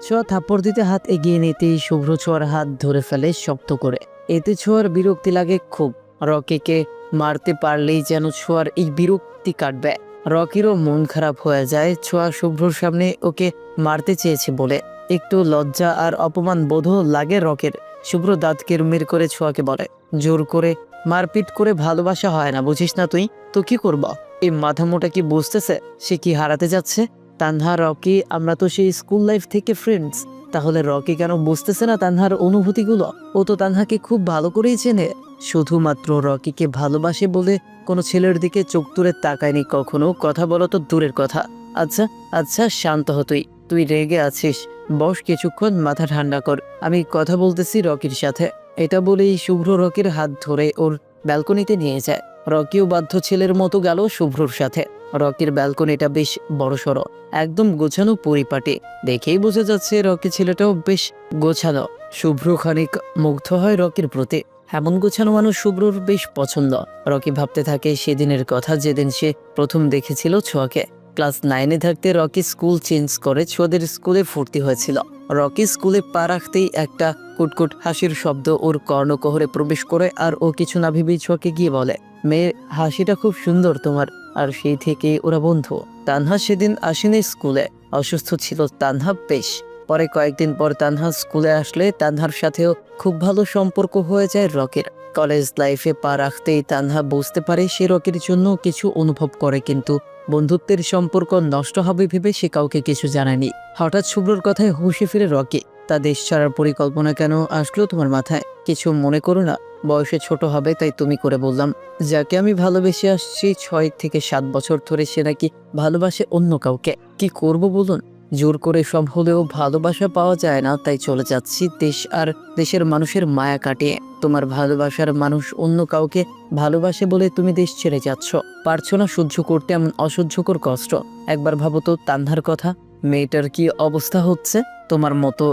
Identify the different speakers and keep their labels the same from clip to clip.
Speaker 1: ছোঁয়া থাপ্পড় দিতে হাত এগিয়ে নিতেই শুভ্র ছোঁয়ার হাত ধরে ফেলে শক্ত করে। এতে ছোঁয়ার বিরক্তি লাগে খুব। রকিকে মারতে পারলেই যেন ছোঁয়ার এই বিরক্তি কাটবে। রকিরও মন খারাপ হয়ে যায় ছোঁয়া শুভ্রর সামনে ওকে মারতে চেয়েছে বলে। একটু লজ্জা আর অপমান বোধও লাগে রকের। শুভ্র দাঁত কিরমির করে ছোঁয়াকে বলে, জোর করে মারপিট করে ভালোবাসা হয় না, বুঝিস না তুই? তো কি করব? এই মাথা মোটা কি বুঝতেছে সে কি হারাতে যাচ্ছে? তানহা রকি আমরা তো সেই স্কুল লাইফ থেকে ফ্রেন্ডস। তাহলে রকি কেন বুঝতেছে না তানহার অনুভূতিগুলো? ও তো তানহাকে খুব ভালো করেই চেনে। শুধুমাত্র রকিকে ভালোবাসে বলে কোনো ছেলের দিকে চোখ তুলে তাকায়নি কখনো। কথা বলো তো দূরের কথা। আচ্ছা আচ্ছা, শান্ত হ তুই। তুই রেগে আছিস, বস কিছুক্ষণ, মাথা ঠান্ডা কর। আমি কথা বলতেছি রকির সাথে। এটা বলেই শুভ্র রকির হাত ধরে ওর ব্যালকনিতে নিয়ে যায়। রকিও বাধ্য ছেলের মতো গেল শুভ্রর সাথে। রকির ব্যালকনিটা বেশ বড়সড়, একদম গোছানো পরিপাটি। দেখেই বোঝা যাচ্ছে রকি ছেলেটাও বেশ গোছানো। শুভ্র খানিক মুগ্ধ হয় রকির প্রতি। এমন গোছানো মানুষ শুভ্রর বেশ পছন্দ। রকি ভাবতে থাকে সেদিনের কথা, যেদিন সে প্রথম দেখেছিল ছোঁয়াকে। ক্লাস 9-এ থাকতে রকি স্কুল চেঞ্জ করে ছোঁয়াদের স্কুলে ভর্তি হয়েছিল। রকি স্কুলে পা রাখতেই একটা কুটকুট হাসির শব্দ ওর কর্ণকোহরে প্রবেশ করে, আর ও কিছু না ভেবেই ছোঁয়াকে গিয়ে বলে, মেয়ে হাসিটা খুব সুন্দর তোমার। আর সেই থেকে ওরা বন্ধু। তানহা সেদিন আসেনি স্কুলে, অসুস্থ ছিল তানহা বেশ। পরে কয়েকদিন পর তানহা স্কুলে আসলে তানহার সাথেও খুব ভালো সম্পর্ক হয়ে যায় রকির। কলেজ লাইফে পা রাখতেই তানহা বুঝতে পারে সে রকির জন্য কিছু অনুভব করে, কিন্তু বন্ধুত্বের সম্পর্ক নষ্ট হবে ভেবে সে কাউকে কিছু জানায়নি। হঠাৎ শুভ্রর কথায় হুঁশে ফিরে রকি। তা দেশ ছাড়ার পরিকল্পনা কেন আসলো তোমার মাথায়? কিছু মনে করো না, বয়সে ছোট হবে তাই তুমি করে বললাম। যাকে আমি ভালোবেসে আসছি 6 থেকে 7 বছর ধরে, সে নাকি ভালোবাসে অন্য কাউকে। কি করব বলুন? জোর করে সব হলেও ভালোবাসা পাওয়া যায় না, তাই চলে যাচ্ছি দেশ আর দেশের মানুষের মায়া কাটিয়ে। তোমার ভালোবাসার মানুষ অন্য কাউকে ভালোবাসে বলে তুমি দেশ ছেড়ে যাচ্ছ। পারছো না সহ্য করতে এমন অসহ্যকর কষ্ট? একবার ভাবো তো তানহার কথা। মেয়েটার কি অবস্থা হচ্ছে? তোমার মতো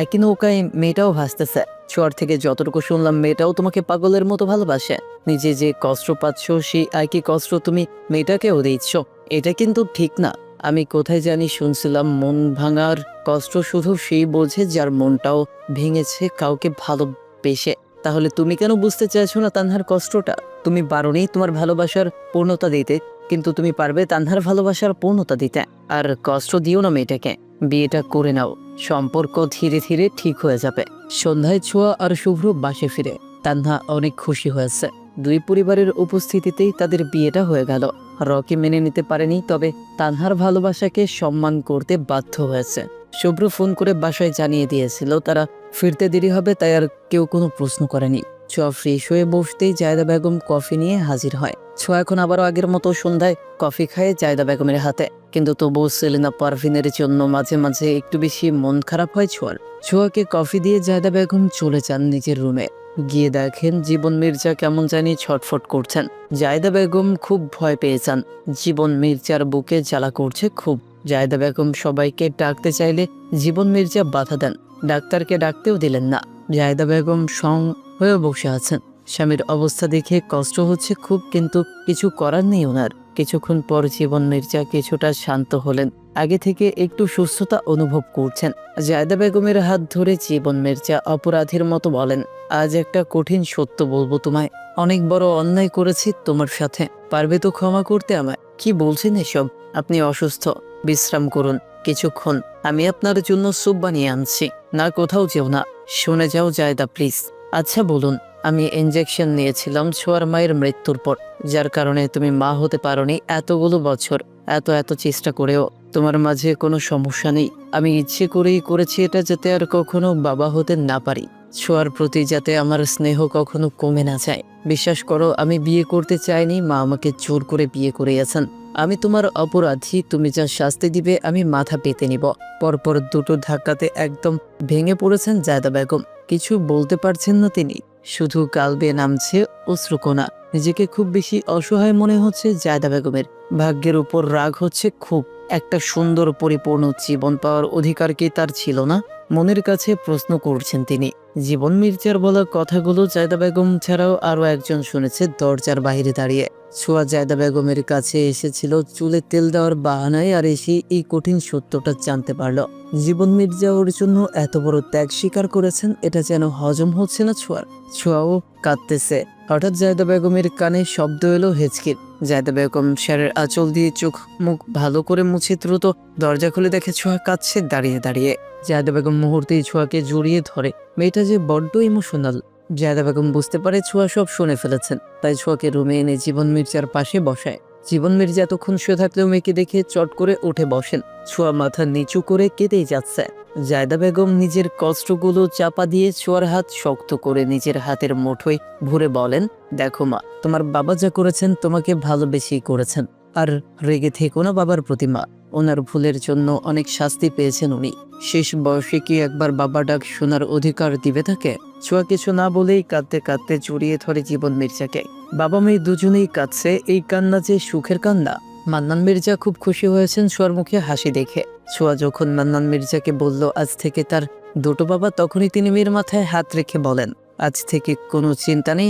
Speaker 1: একই নৌকায় মেয়েটাও ভাসতেছে। ছোঁয়ার থেকে যতটুকু শুনলাম মেয়েটাও তোমাকে পাগলের মতো ভালোবাসে। নিজে যে কষ্ট পাচ্ছ সেই একই কষ্ট তুমি মেয়েটাকেও দিচ্ছ। এটা কিন্তু ঠিক না। আমি কোথায় জানি শুনছিলাম মন ভাঙার কষ্ট শুধু সেই বোঝে যার মনটাও ভেঙেছে কাউকে ভালোবেসে। তাহলে তুমি কেন বুঝতে চাইছো না তানহার কষ্টটা? তুমি পারোনি তোমার ভালোবাসার পূর্ণতা দিতে, কিন্তু তুমি পারবে তানহার ভালোবাসার পূর্ণতা দিতে। আর কষ্ট দিও না মেয়েটাকে, বিয়েটা করে নাও। সম্পর্ক ধীরে ধীরে ঠিক হয়ে যাবে। সন্ধ্যায় ছোঁয়া আর শুভ্র বাসে ফিরে। তানহা অনেক খুশি হয়েছে। দুই পরিবারের উপস্থিতিতেই তাদের বিয়েটা হয়ে গেল। রকি মেনে নিতে পারেনি, তবে তানহার ভালোবাসাকে সম্মান করতে বাধ্য হয়েছে। শুভ্র ফোন করে বাসায় জানিয়ে দিয়েছিল তারা ফিরতে দেরি হবে, তাই আর কেউ কোনো প্রশ্ন করেনি। ছোঁয়া ফ্রেশ হয়ে বসতেই জায়দা বেগম কফি নিয়ে হাজির হয়। ছোঁয়া এখন আবারও আগের মতো সন্ধ্যায় কফি খায় জায়দা বেগমের হাতে, কিন্তু তবুও সেলিনা পারভিনের জন্য মাঝে মাঝে একটু বেশি মন খারাপ হয় ছোঁয়ার। ছোঁয়াকে কফি দিয়ে জায়দা বেগম চলে যান নিজের রুমে। গিয়ে দেখেন জীবন মির্জা কেমন জানি ছটফট করছেন। জায়দা বেগম খুব ভয় পেয়েছেন। জীবন মির্জার বুকে জ্বালা করছে খুব। জায়দা বেগম সবাইকে ডাকতে চাইলে জীবন মির্জা বাধা দেন। ডাক্তারকে ডাকতেও দিলেন না। জায়দা বেগম সং হয়ে বসে আছেন। স্বামীর অবস্থা দেখে কষ্ট হচ্ছে খুব, কিন্তু কিছু করার নেই ওনার। কিছুক্ষণ পর জীবন মির্জা কিছুটা শান্ত হলেন। আগে থেকে একটু সুস্থতা অনুভব করছেন। জায়দা বেগমের হাত ধরে জীবন মির্জা অপরাধীর মতো বলেন, আজ একটা কঠিন সত্য বলবো তোমায়। অনেক বড় অন্যায় করেছি তোমার সাথে। পারবে তো ক্ষমা করতে আমায়? কি বলছেন এসব? আপনি অসুস্থ, বিশ্রাম করুন কিছুক্ষণ। আমি আপনার জন্য স্যুপ বানিয়ে আনছি। না কোথাও যেও না, শুনে যাও জায়দা প্লিজ। আচ্ছা বলুন। আমি ইনজেকশন নিয়েছিলাম ছোঁয়ার মায়ের মৃত্যুর পর, যার কারণে তুমি মা হতে পারোনি এতগুলো বছর। এত চেষ্টা করেও তোমার মাঝে কোনো সমস্যা নেই। আমি ইচ্ছে করেই করেছি এটা, যাতে আর কখনো বাবা হতে না পারি। ছোঁয়ার প্রতি যাতে আমার স্নেহ কখনো কমে না যায়। বিশ্বাস করো, আমি বিয়ে করতে চাইনি, মা আমাকে জোর করে বিয়ে করিয়েছেন। আমি তোমার অপরাধী, তুমি যা শাস্তি দিবে আমি মাথা পেতে নিব। পরপর দুটো ধাক্কাতে একদম ভেঙে পড়েছেন জায়দা বেগম। কিছু বলতে পারছেন না তিনি, শুধু গাল বেয়ে নামছে অশ্রুকণা। নিজেকে খুব বেশি অসহায় মনে হচ্ছে জায়দা বেগমের। ভাগ্যের উপর রাগ হচ্ছে খুব। একটা সুন্দর পরিপূর্ণ জীবন পাওয়ার অধিকার কি তার ছিল না? মনের কাছে প্রশ্ন করছেন তিনি। জীবন মির্জার বলা কথাগুলো জায়দা বেগম ছাড়াও আরও একজন শুনেছে দরজার বাইরে দাঁড়িয়ে। ছোঁয়া জায়দা বেগমের কাছে এসেছিল চুলে তেল দেওয়ার বাহানায়, আর এসে এই কঠিন সত্যটা জানতে পারল। জীবন মির্জা ওর জন্য এত বড় ত্যাগ স্বীকার করেছেন, এটা যেন হজম হচ্ছে না ছোঁয়ার। ছোঁয়াও কাঁদতেছে। হঠাৎ জায়দা বেগমের কানে শব্দ এলো হেঁচকির। জায়দা বেগম শাড়ির আঁচল দিয়ে চোখ মুখ ভালো করে মুছে দ্রুত দরজা খুলে দেখে ছোঁয়া কাঁদছে দাঁড়িয়ে দাঁড়িয়ে। জায়দা বেগম মুহূর্তেই ছোঁয়াকে জড়িয়ে ধরে। মেয়েটা যে বড্ড ইমোশনাল। জায়দা বেগম বুঝতে পারে ছোঁয়া সব শুনে ফেলেছেন, তাই ছোঁয়াকে রুমে এনে জীবন মির্জার পাশে বসায়। জীবন মির্জা এতক্ষণ শুয়ে থাকলেও মেয়েকে দেখে চট করে উঠে বসেন। ছোঁয়া মাথা নিচু করে কেঁদেই যাচ্ছে। জায়দা বেগম নিজের কষ্টগুলো চাপা দিয়ে ছোঁয়ার হাত শক্ত করে নিজের হাতের মুঠোয় ভরে বলেন, দেখো মা, তোমার বাবা যা করেছেন তোমাকে ভালোবেসেই করেছেন। আর রেগে থেকো না বাবার প্রতি মা, ওনার ভুলের জন্য অনেক শাস্তি পেয়েছেন উনি। শেষ বয়সে কি একবার বাবা ডাক শোনার অধিকার দিবে তাকে? ছোঁয়া কিছু না বলেই কাঁদতে কাঁদতে জড়িয়ে ধরে জীবন মির্জাকে। বাবা মেয়ে দুজনেই কাঁদছে। এই কান্না যে সুখের কান্না। মান্নান মির্জা খুব খুশি হয়েছেন ছোঁয়ার মুখে হাসি দেখে। ছোঁয়া যখন মান্নান মির্জাকে বলল আজ থেকে তার দুটো বাবা, তখনই তিনি মেয়ের মাথায় হাত রেখে বলেন, আজ থেকে কোনো চিন্তা নেই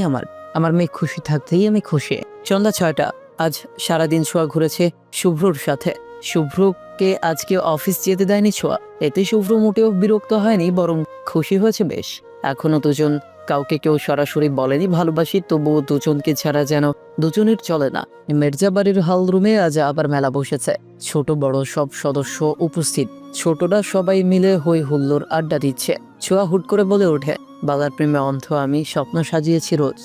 Speaker 1: আমার মেয়ে খুশি থাকতেই আমি খুশি। সন্ধ্যা 6টা। আজ সারাদিন ছোঁয়া ঘুরেছে শুভ্রর সাথে। শুভ্রকে আজকে অফিস যেতে দেয়নি ছোঁয়া। এতে শুভ্র মোটেও বিরক্ত হয়নি, বরং খুশি হয়েছে বেশ। এখনো দুজন কাউকে কেউ সরাসরি বলেনি ভালোবাসি, তবুও দুজনকে ছাড়া যেন দুজনের চলে না। মির্জা বাড়ির হল রুমে আজ আবার মেলা বসেছে। ছোট বড় সব সদস্য উপস্থিত। ছোটরা সবাই মিলে হই হুল্লোড় আড্ডা দিচ্ছে। ছোঁয়া হুট করে বলে ওঠে, বালার প্রেমে অন্ধ আমি, স্বপ্ন সাজিয়েছি রোজ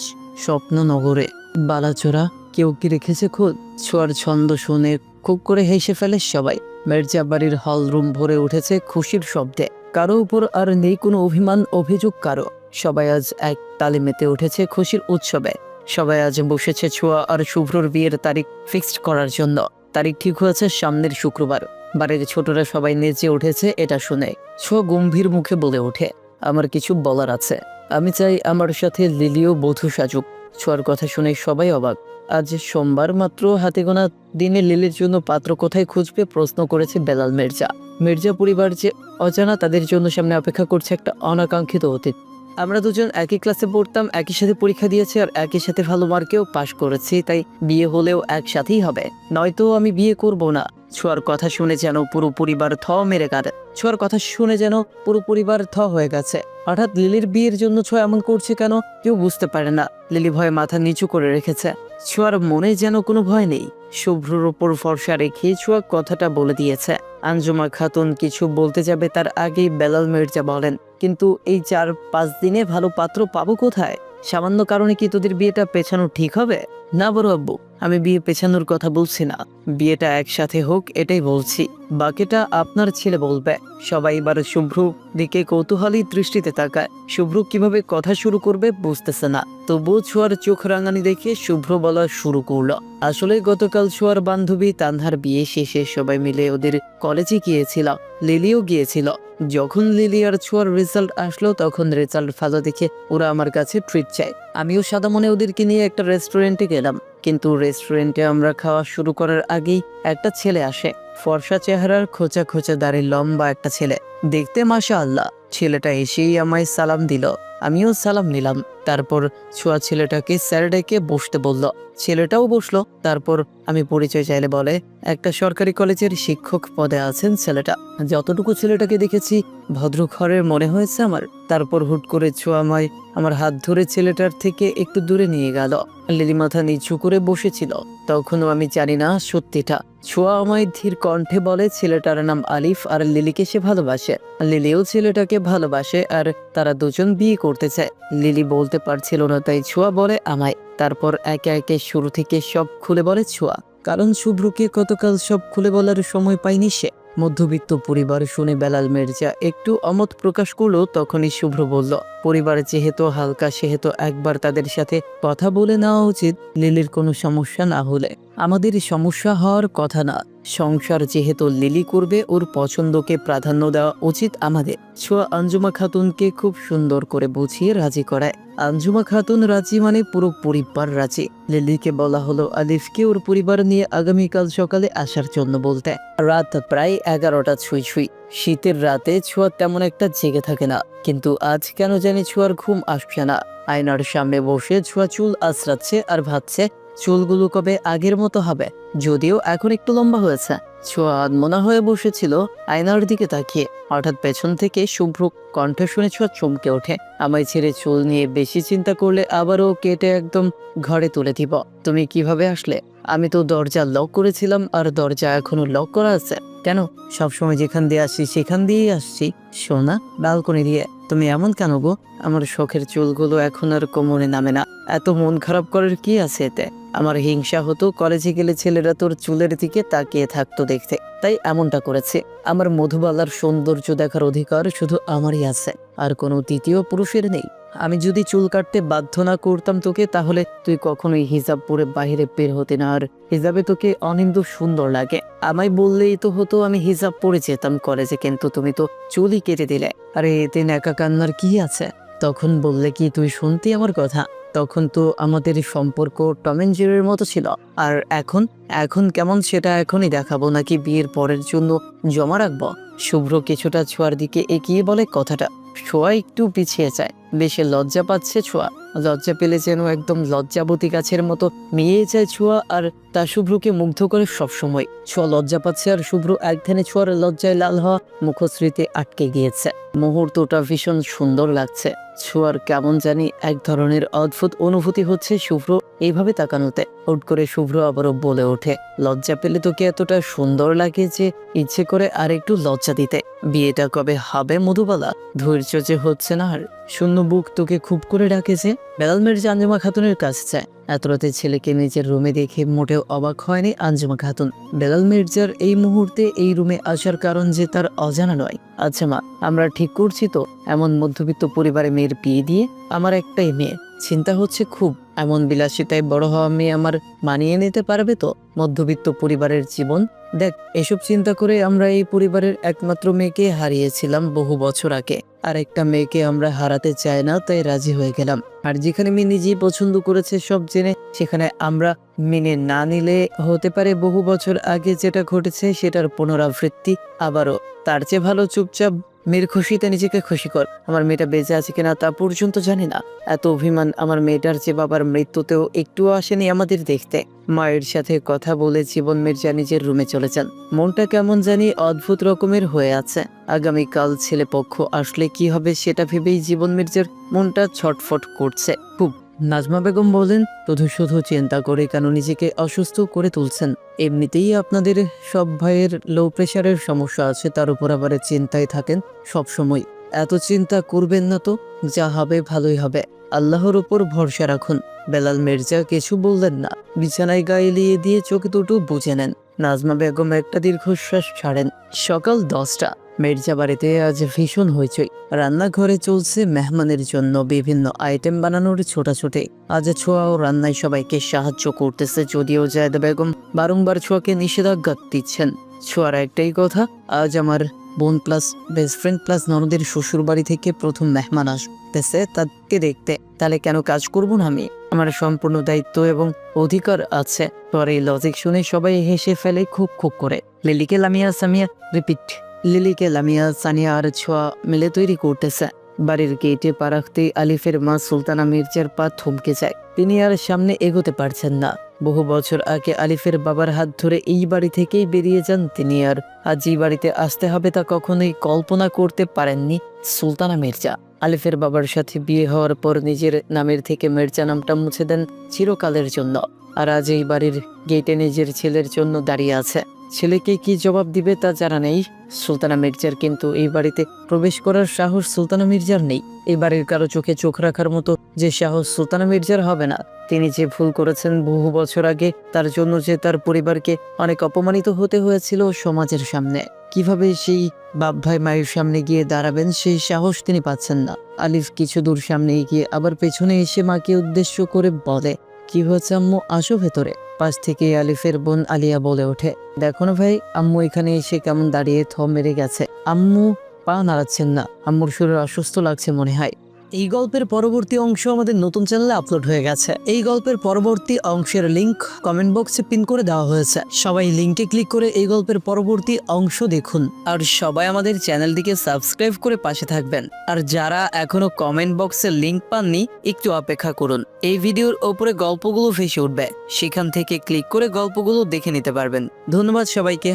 Speaker 1: স্বপ্ন নগরে। বালাচোরা কেউ কি রেখেছে খোঁজ? ছোঁয়ার ছন্দ শুনে খুব করে হেসে ফেলে সবাই। মির্জা বাড়ির হল রুম ভরে উঠেছে খুশির শব্দে। কারো উপর আর নেই কোনো অভিমান অভিযোগ কারো। সবাই আজ এক তালে মেতে উঠেছে খুশির উৎসবে। সবাই আজ বসেছে ছোঁয়া আর শুভ্রর বিয়ের তারিখ ফিক্সড করার জন্য। তারিখ ঠিক হয়েছে সামনের শুক্রবার। বাড়ির ছোটরা সবাই নেচে উঠেছে এটা শুনে। ছোঁয়া গম্ভীর মুখে বলে ওঠে, আমার কিছু বলার আছে। আমি চাই আমার সাথে লিলিও বধূ সাজুক। ছোঁয়ার কথা শুনে সবাই অবাক। আজ সোমবার, মাত্র হাতে গোনা দিনে লিলির জন্য পাত্র কোথায় খুঁজবে প্রশ্ন করেছে বেলাল মির্জা। মির্জা পরিবার যে অজানা, তাদের জন্য সামনে অপেক্ষা করছে একটা অনাকাঙ্ক্ষিত অতীত। আমরা দুজন একই ক্লাসে পড়তাম, একই সাথে পরীক্ষা দিয়েছি আর একই সাথে ভালো মার্কেও পাশ করেছি, তাই বিয়ে হলেও একসাথেই হবে, নয়তো আমি বিয়ে করব না। ছোঁয়ার কথা শুনে যেন পুরো পরিবার থ মেরে কাঁদে। ছোঁয়ার কথা শুনে যেন পুরো পরিবার থ হয়ে গেছে। হঠাৎ লিলির বিয়ের জন্য ছোঁয়া এমন করছে কেন কেউ বুঝতে পারে না। লিলি ভয়ে মাথা নিচু করে রেখেছে। ছোঁয়ার মনে যেন কোনো ভয় নেই। শুভ্রর ওপর ভরসা রেখে ছোঁয়া কথাটা বলে দিয়েছে। আঞ্জুমা খাতুন কিছু বলতে যাবে তার আগেই বেলাল মির্জা বলেন, কিন্তু এই 4-5 দিনে ভালো পাত্র পাবো কোথায়? সামান্য কারণে কি তোদের বিয়েটা পেছানো ঠিক হবে? না বড় আব্বু, আমি বিয়ে পেছানোর কথা বলছি না, বিয়েটা একসাথে হোক এটাই বলছি। বাকিটা আপনার ছেলে বলবে। সবাই এবার শুভ্র দিকে কৌতূহলী দৃষ্টিতে তাকায়। শুভ্র কিভাবে কথা শুরু করবে বুঝতেছে না, তবুও ছোঁয়ার চোখ রাঙানি দেখে শুভ্র বলা শুরু করলো। আসলে গতকাল ছোঁয়ার বান্ধবী তানহার বিয়ে শেষে সবাই মিলে ওদের কলেজে গিয়েছিল। লিলিও গিয়েছিল। যখন লিলি আর ছোঁয়ার রেজাল্ট আসলো, তখন রেজাল্ট ভালো দেখে ওরা আমার কাছে ট্রিট চায়। আমিও সাদা মনে ওদেরকে নিয়ে একটা রেস্টুরেন্টে গেলাম। কিন্তু রেস্টুরেন্টে আমরা খাওয়া শুরু করার আগেই একটা ছেলে আসে। ফর্সা চেহারার, খোঁচা খোঁচা দাড়ি, লম্বা একটা ছেলে, দেখতে মাশাআল্লাহ। ছেলেটা এসেই আমায় সালাম দিল, আমিও সালাম নিলাম। তারপর ছোঁয়া ছেলেটাকে স্যার ডেকে বসতে বলল। ছেলেটাও বসলো। তারপর আমি পরিচয় চাইলে বলে, একটা সরকারি কলেজের শিক্ষক পদে আছেন ছেলেটা। যতটুকু ছেলেটাকে দেখেছি ভদ্র ঘরের মনে হয়েছে আমার। তারপর হুট করে ছোঁয়া আমায় আমার হাত ধরে ছেলেটার থেকে একটু দূরে নিয়ে গেল। লিলি মাথা নিচু করে বসেছিল। তখনও আমি জানি না সত্যিটা। ছোঁয়া আমায় ধীর কণ্ঠে বলে, ছেলেটার নাম আলিফ আর লিলিকে সে ভালোবাসে। লিলিও ছেলেটাকে ভালোবাসে আর তারা দুজন বিয়ে করতে চায়। লিলি বলতে পারছিল না, তাই ছোঁয়া বলে আমায়। তারপর একে একে শুরু থেকে সব খুলে বলে ছোঁয়া, কারণ শুভ্রকে গতকাল সব খুলে বলার সময় পায়নি সে। মধ্যবিত্ত পরিবার শুনে বেলাল মির্জা একটু অমত প্রকাশ করলো। তখনই শুভ্র বলল, পরিবার যেহেতু হালকা, সেহেতু একবার তাদের সাথে কথা বলে নেওয়া উচিত। লিলির কোনো সমস্যা না হলে আমাদের সমস্যা হওয়ার কথা না। সংসার যেহেতু লিলি করবে, ওর পছন্দকে প্রাধান্য দেওয়া উচিত আমাদের। ছোঁয়া আঞ্জুমা খাতুনকে খুব সুন্দর করে বুঝিয়ে রাজি করায়। আঞ্জুমা খাতুন রাজি মানে পুরো পরিবার রাজি। লিলিকে বলা হলো আলিফকে ওর পরিবার নিয়ে আগামীকাল সকালে আসার জন্য বলতে। আর রাত প্রায় 11টা ছুঁই ছুঁই। শীতের রাতে ছোঁয়া তেমন একটা জেগে থাকে না, কিন্তু আজ কেন জানি ছোঁয়ার ঘুম আসছে না। আয়নার সামনে বসে ছোঁয়া চুল আঁচড়াচ্ছে আর ভাবছে চুলগুলো কবে আগের মতো হবে, যদিও এখন একটু লম্বা হয়েছে। ছোঁয়া আনমনা হয়ে বসেছিল আয়নার দিকে তাকিয়ে। হঠাৎ পেছন থেকে শুভ্র কণ্ঠ শুনে ছোঁয়া চমকে ওঠে। আমায় ছেড়ে চুল নিয়ে বেশি চিন্তা করলে আবারও কেটে একদম ঘরে তুলে দিব। তুমি কিভাবে আসলে? আমি তো দরজা লক করেছিলাম, আর দরজা এখনো লক করা আছে। কেন? সবসময় যেখান দিয়ে আসছি সেখান দিয়েই আসছি। সোনা, ব্যালকনি দিয়ে। তুমি এমন কেন গো? আমার শখের চুলগুলো এখন আর কোমরে নামে না। এত মন খারাপ করার কি আছে এতে? আমার হিংসা হতো কলেজে গেলে ছেলেরা তোর চুলের দিকে তাকিয়ে থাকতো দেখতে, তাই এমনটা করেছে। আমার মধুবালার সৌন্দর্য দেখার অধিকার শুধু আমারই আছে, আর কোনো তৃতীয় পুরুষের নেই। আমি যদি চুল কাটতে বাধ্য না করতাম তোকে, তাহলে তুই কখনোই হিজাব পরে বাইরে বের হতে না, আর হিজাবে তোকে অনিন্দ সুন্দর লাগে। আমায় বললেই তো হতো, আমি হিজাব পরে যেতাম কলেজে, কিন্তু তুমি তো চুলই কেটে দিলে। আরে এতে একা কান্নার কি আছে? তখন বললে কি তুই শুনতি আমার কথা? তখন তো আমাদের সম্পর্ক টম এন্ড জেরির মতো ছিল। আর এখন এখন কেমন সেটা এখনই দেখাবো, নাকি বিয়ের পরের জন্য জমা রাখবো? শুভ্র কিছুটা ছোঁয়ার দিকে এগিয়ে বলে কথাটা। ছোঁয়া একটু পিছিয়ে যায়। বেশি লজ্জা পাচ্ছে ছোঁয়া। লজ্জা পেলে যেন একদম লজ্জাবতী গাছের মতো মিয়ে যায় ছোঁয়া, আর তা শুভ্রকে মুগ্ধ করে সবসময়। ছোঁয়া লজ্জা পাচ্ছে, আর শুভ্র একধানে ছোঁয়ার লজ্জায় লাল হওয়া মুখশ্রীতে আটকে গিয়েছে। মুহূর্তটা ভীষণ সুন্দর লাগছে। ছোঁয়ার কেমন জানি এক ধরনের অদ্ভুত অনুভূতি হচ্ছে শুভ্র এইভাবে তাকানোতে। হুট করে শুভ্র আবারও বলে ওঠে, লজ্জা পেলে তোকে এতটা সুন্দর লাগে যে ইচ্ছে করে আর একটু লজ্জা দিতে। বিয়েটা কবে হবে মধুবালা? ধৈর্য যে হচ্ছে না আর। শূন্য বুক তোকে খুব করে ডাকেছে। বেলাল মির্জা আঞ্জুমা খাতুনের কাছে যায়। এত রাতে ছেলেকে নিজের রুমে দেখে মোটেও অবাক হয়নি আঞ্জুমা খাতুন। বেলাল মির্জার এই মুহূর্তে এই রুমে আসার কারণ যে তার অজানা নয়। আচ্ছা মা, আমরা ঠিক করছি তো এমন মধ্যবিত্ত পরিবারে মেয়ের বিয়ে দিয়ে? আমার একটাই মেয়ে, চিন্তা হচ্ছে খুব। এমন বিলাসিতায় বড় হওয়া মেয়ে আমার মানিয়ে নিতে পারবে তো? মধ্যবিত্ত পরিবারের জীবন। দেখ, এসব চিন্তা করে আমরা এই পরিবারের একমাত্র মেয়েকে হারিয়েছিলাম বহু বছর আগে। আর একটা মেয়েকে আমরা হারাতে চাই না, তাই রাজি হয়ে গেলাম। আর যেখানে মেয়ে নিজেই পছন্দ করেছে সব জেনে, সেখানে আমরা মেনে না নিলে হতে পারে বহু বছর আগে যেটা ঘটেছে সেটার পুনরাবৃত্তি আবারও। তার চেয়ে ভালো চুপচাপ মেয়ের খুশিতে নিজেকে খুশি কর। আমার মেয়েটা বেঁচে আছে কিনা তা পর্যন্ত জানি না। এত অভিমান আমার মেয়েটার যে বাবার মৃত্যুতেও একটুও আসেনি আমাদের দেখতে। মায়ের সাথে কথা বলে জীবন মির্জা নিজের রুমে চলে যান। মনটা কেমন জানি অদ্ভুত রকমের হয়ে আছে। আগামীকাল ছেলে পক্ষ আসলে কি হবে সেটা ভেবেই জীবন মির্জার মনটা ছটফট করছে খুব। নাজমা বেগম বলেন, শুধু শুধু চিন্তা করে কেন নিজেকে অসুস্থ করে তুলছেন? এমনিতেই আপনাদের সব ভাইয়ের লো প্রেশারের সমস্যা আছে, তার উপর আবার চিন্তায় থাকেন সব সময়। এত চিন্তা করবেন না তো, যা হবে ভালোই হবে। আল্লাহর উপর ভরসা রাখুন। বেলাল মির্জা কিছু বললেন না, বিছানায় গায়ে লিয়ে দিয়ে চোখ দুটো বুঝে নেন। নাজমা বেগম একটা দীর্ঘশ্বাস ছাড়েন। সকাল 10টা। মির্জা বাড়িতে আজ ভীষণ হইচই। রান্নাঘরে চলছে মেহমানের জন্য বিভিন্ন আইটেম বানানোর ছোটাছুটি। আজ ছোঁয়া ও রান্নায় সবাইকে সাহায্য করতেছে, যদিও জায়দা বেগম বারংবার ছোঁয়াকে নিষেধাজ্ঞা দিচ্ছেন। ছোঁয়ার একটাই কথা, আজ আমার বোন প্লাস বেস্ট ফ্রেন্ড প্লাস ননদের শ্বশুর বাড়ি থেকে প্রথম মেহমান আসতেছে, তাকে দেখতে। তাহলে কেন কাজ করব না আমি? আমার সম্পূর্ণ দায়িত্ব এবং অধিকার আছে। পরে এই লজিক শুনে সবাই হেসে ফেলে খুব খুব করে। লিলিকে লামিয়া সামিয়া রিপিট লিলিকে লামিয়া সানিয়া আর ছোঁয়া মিলে তৈরি করতেছে। বাড়ির গেটে পা রাখতেই আলিফের মা সুলতানা মির্জার পা থমকে যায়। তিনি আর সামনে এগোতে পারছেন না। বহু বছর আগে আলিফের বাবার হাত ধরে এই বাড়ি থেকেই বেরিয়ে যান তিনি, আর আজ এই বাড়িতে আসতে হবে তা কখনোই কল্পনা করতে পারেননি সুলতানা মির্জা। আলিফের বাবার সাথে বিয়ে হওয়ার পর নিজের নামের থেকে মির্জা নামটা মুছে দেন চিরকালের জন্য। আর আজ এই বাড়ির গেটে নিজের ছেলের জন্য দাঁড়িয়ে আছে। ছেলেকে কি জবাব দিবে তা জানা নেই সুলতানা মির্জার, কিন্তু এই বাড়িতে প্রবেশ করার সাহস সুলতানা মির্জার নেই। এই বাড়ির কারো চোখে চোখ রাখার মতো যে সাহস সুলতানা মির্জার হবে না। তিনি যে ভুল করেছেন বহু বছর আগে, তার জন্য যে তার পরিবারকে অনেক অপমানিত হতে হয়েছিল সমাজের সামনে, কিভাবে সেই বাপ ভাই মায়ের সামনে গিয়ে দাঁড়াবেন সেই সাহস তিনি পাচ্ছেন না। আলিফ কিছু দূর সামনে গিয়ে আবার পেছনে এসে মাকে উদ্দেশ্য করে বলে, কি হয়েছে আম্মু, আসো ভেতরে। পাশ থেকে আলিফের বোন আলিয়া বলে ওঠে, দেখো না ভাই, আম্মু এখানে এসে কেমন দাঁড়িয়ে থম মেরে গেছে। আম্মু পা নাড়াচ্ছেন না। আম্মুর শরীর অসুস্থ লাগছে মনে হয়। এই গল্পের পরবর্তী অংশ আমাদের নতুন চ্যানেলে আপলোড হয়ে গেছে। এই গল্পের পরবর্তী অংশের লিংক কমেন্ট বক্সে পিন করে দেওয়া হয়েছে। সবাই লিংকে ক্লিক করে এই গল্পের পরবর্তী অংশ দেখুন। আর সবাই আমাদের চ্যানেলটিকে সাবস্ক্রাইব করে পাশে থাকবেন। আর যারা এখনো কমেন্ট বক্সে লিংক পাননি, একটু অপেক্ষা করুন। এই ভিডিওর ওপরে গল্পগুলো ভেসে উঠবে, সেখান থেকে ক্লিক করে গল্পগুলো দেখে নিতে পারবেন। ধন্যবাদ সবাইকে।